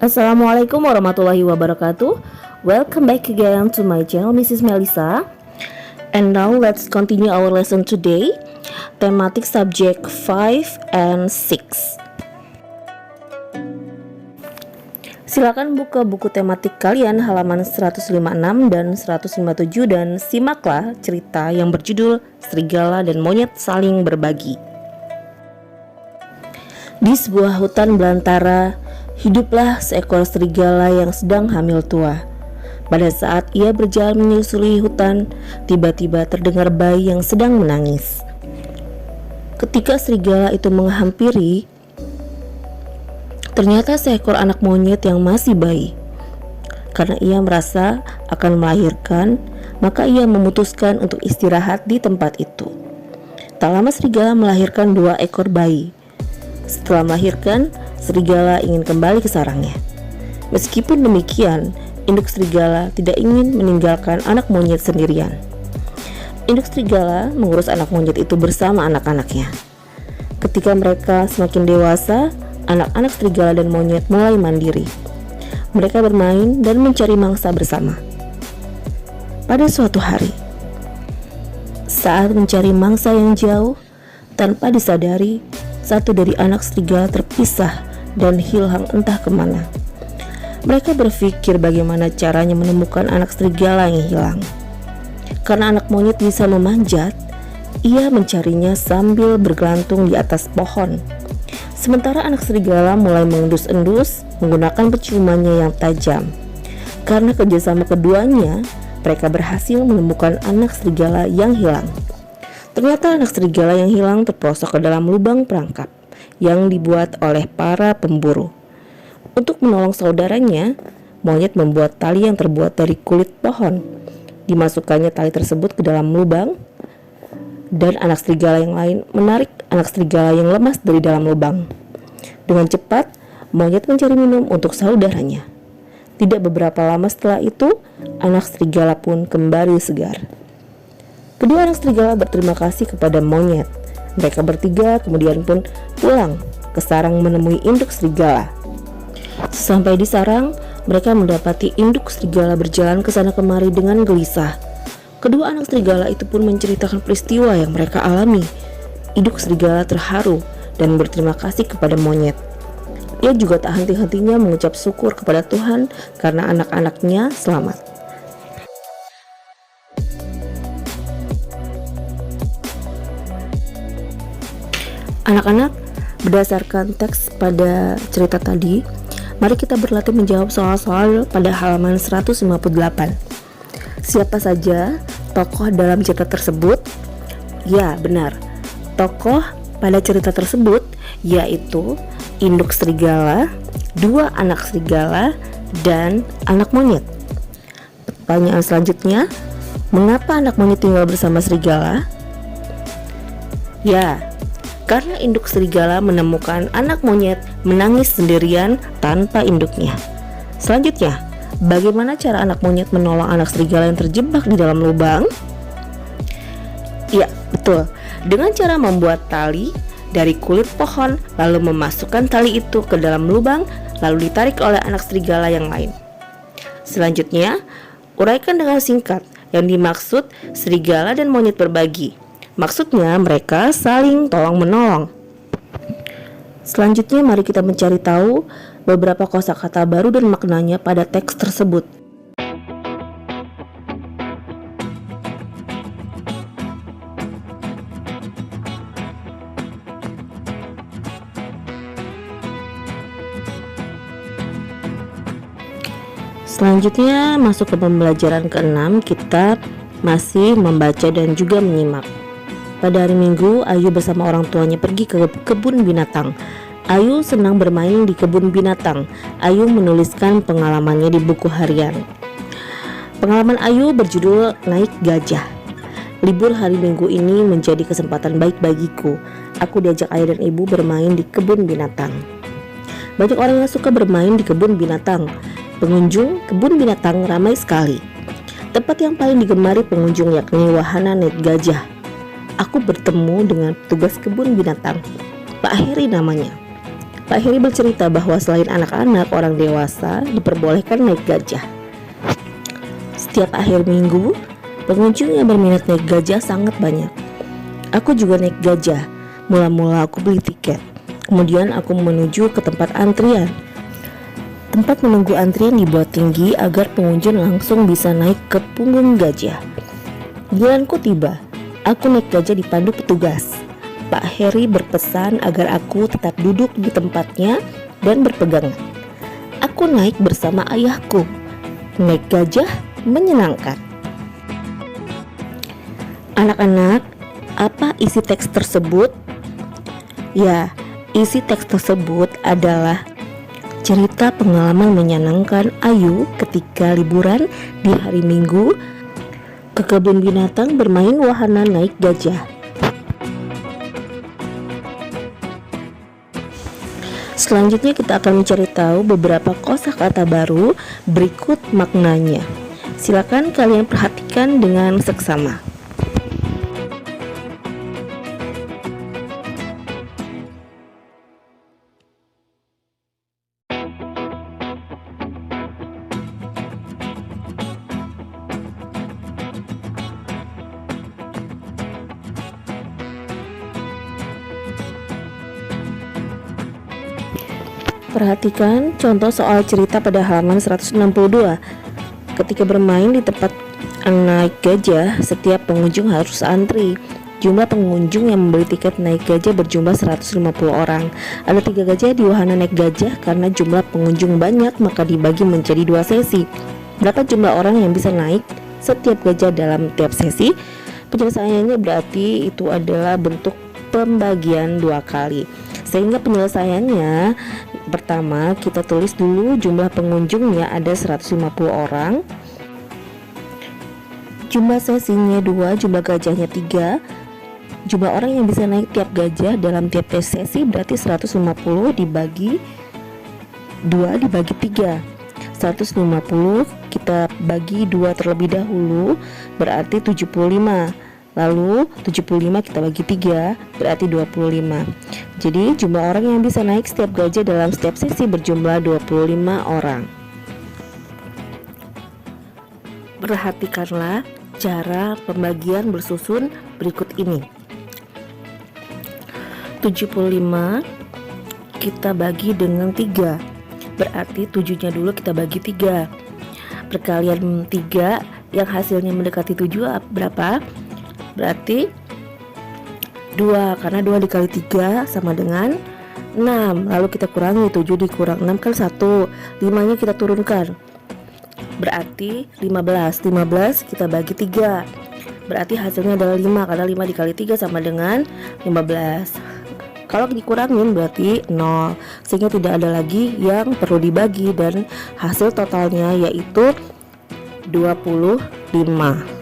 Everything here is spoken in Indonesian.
Assalamualaikum warahmatullahi wabarakatuh. Welcome back again to my channel Mrs. Melissa. And now let's continue our lesson today. Thematic subject 5 and 6. Silakan buka buku tematik kalian halaman 156 dan 157 dan simaklah cerita yang berjudul Serigala dan Monyet Saling Berbagi. Di sebuah hutan belantara, hiduplah seekor serigala yang sedang hamil tua. Pada saat ia berjalan menyusuri hutan, tiba-tiba terdengar bayi yang sedang menangis. Ketika serigala itu menghampiri, ternyata seekor anak monyet yang masih bayi. Karena ia merasa akan melahirkan, maka ia memutuskan untuk istirahat di tempat itu. Tak lama serigala melahirkan 2 ekor bayi. Setelah melahirkan, serigala ingin kembali ke sarangnya. Meskipun demikian, induk serigala tidak ingin meninggalkan anak monyet sendirian. Induk serigala mengurus anak monyet itu bersama anak-anaknya. Ketika mereka semakin dewasa, anak-anak serigala dan monyet mulai mandiri. Mereka bermain dan mencari mangsa bersama. Pada suatu hari, saat mencari mangsa yang jauh, tanpa disadari, satu dari anak serigala terpisah dan hilang entah kemana. Mereka berpikir bagaimana caranya menemukan anak serigala yang hilang. Karena anak monyet bisa memanjat, ia mencarinya sambil bergelantung di atas pohon. Sementara anak serigala mulai mengendus-endus menggunakan penciumannya yang tajam. Karena kerjasama keduanya, mereka berhasil menemukan anak serigala yang hilang. Ternyata anak serigala yang hilang terperosok ke dalam lubang perangkap yang dibuat oleh para pemburu. Untuk menolong saudaranya, monyet membuat tali yang terbuat dari kulit pohon. Dimasukkannya tali tersebut ke dalam lubang, dan anak serigala yang lain menarik anak serigala yang lemas dari dalam lubang. Dengan cepat, monyet mencari minum untuk saudaranya. Tidak beberapa lama setelah itu, anak serigala pun kembali segar. Kedua anak serigala berterima kasih kepada monyet. Mereka bertiga kemudian pun pulang ke sarang menemui induk serigala. Sampai di sarang, mereka mendapati induk serigala berjalan ke sana kemari dengan gelisah. Kedua anak serigala itu pun menceritakan peristiwa yang mereka alami. Induk serigala terharu dan berterima kasih kepada monyet. Ia juga tak henti-hentinya mengucap syukur kepada Tuhan karena anak-anaknya selamat. Anak-anak, berdasarkan teks pada cerita tadi, mari kita berlatih menjawab soal-soal pada halaman 158. Siapa saja tokoh dalam cerita tersebut? Ya, benar. Tokoh pada cerita tersebut yaitu induk serigala, 2 anak serigala, dan anak monyet. Pertanyaan selanjutnya, mengapa anak monyet tinggal bersama serigala? Ya, karena induk serigala menemukan anak monyet menangis sendirian tanpa induknya. Selanjutnya, bagaimana cara anak monyet menolong anak serigala yang terjebak di dalam lubang? Ya, betul. Dengan cara membuat tali dari kulit pohon, lalu memasukkan tali itu ke dalam lubang, lalu ditarik oleh anak serigala yang lain. Selanjutnya, uraikan dengan singkat yang dimaksud serigala dan monyet berbagi. Maksudnya mereka saling tolong-menolong. Selanjutnya mari kita mencari tahu beberapa kosakata baru dan maknanya pada teks tersebut. Selanjutnya masuk ke pembelajaran ke-6, kita masih membaca dan juga menyimak. Pada hari Minggu, Ayu bersama orang tuanya pergi ke kebun binatang. Ayu senang bermain di kebun binatang. Ayu menuliskan pengalamannya di buku harian. Pengalaman Ayu berjudul Naik Gajah. Libur hari Minggu ini menjadi kesempatan baik bagiku. Aku diajak ayah dan ibu bermain di kebun binatang. Banyak orang yang suka bermain di kebun binatang. Pengunjung kebun binatang ramai sekali. Tempat yang paling digemari pengunjung yakni wahana naik gajah. Aku bertemu dengan petugas kebun binatang, Pak Heri namanya. Pak Heri bercerita bahwa selain anak-anak, orang dewasa diperbolehkan naik gajah. Setiap akhir minggu, pengunjung yang berminat naik gajah sangat banyak. Aku juga naik gajah. Mula-mula aku beli tiket. Kemudian aku menuju ke tempat antrian. Tempat menunggu antrian dibuat tinggi agar pengunjung langsung bisa naik ke punggung gajah. Giliranku tiba. Aku naik gajah dipandu petugas. Pak Heri berpesan agar aku tetap duduk di tempatnya dan berpegangan. Aku naik bersama ayahku. Naik gajah menyenangkan. Anak-anak, apa isi teks tersebut? Ya, isi teks tersebut adalah cerita pengalaman menyenangkan Ayu ketika liburan di hari Minggu ke kebun binatang bermain wahana naik gajah. Selanjutnya kita akan mencari tahu beberapa kosakata baru berikut maknanya. Silakan kalian perhatikan dengan seksama. Perhatikan contoh soal cerita pada halaman 162. Ketika bermain di tempat naik gajah, setiap pengunjung harus antri. Jumlah pengunjung yang membeli tiket naik gajah berjumlah 150 orang. Ada 3 gajah di wahana naik gajah. Karena jumlah pengunjung banyak, maka dibagi menjadi 2 sesi. Berapa jumlah orang yang bisa naik setiap gajah dalam tiap sesi? Penyelesaiannya berarti itu adalah bentuk pembagian 2 kali. Sehingga penyelesaiannya, pertama kita tulis dulu jumlah pengunjungnya ada 150 orang, jumlah sesinya 2, jumlah gajahnya 3, jumlah orang yang bisa naik tiap gajah dalam tiap sesi berarti 150 dibagi 2 dibagi 3. 150 kita bagi 2 terlebih dahulu berarti 75. Lalu 75 kita bagi 3 berarti 25. Jadi jumlah orang yang bisa naik setiap gajah dalam setiap sesi berjumlah 25 orang. Perhatikanlah cara pembagian bersusun berikut ini. 75 kita bagi dengan 3. Berarti 7-nya dulu kita bagi 3. Perkalian 3 yang hasilnya mendekati 7 berapa? Berarti 2, karena 2 dikali 3 sama dengan 6. Lalu kita kurangi, 7 dikurang 6 kan 1. 5 nya kita turunkan, berarti 15. 15 kita bagi 3, berarti hasilnya adalah 5, karena 5 dikali 3 sama dengan 15. Kalau dikurangin berarti 0, sehingga tidak ada lagi yang perlu dibagi dan hasil totalnya yaitu 25.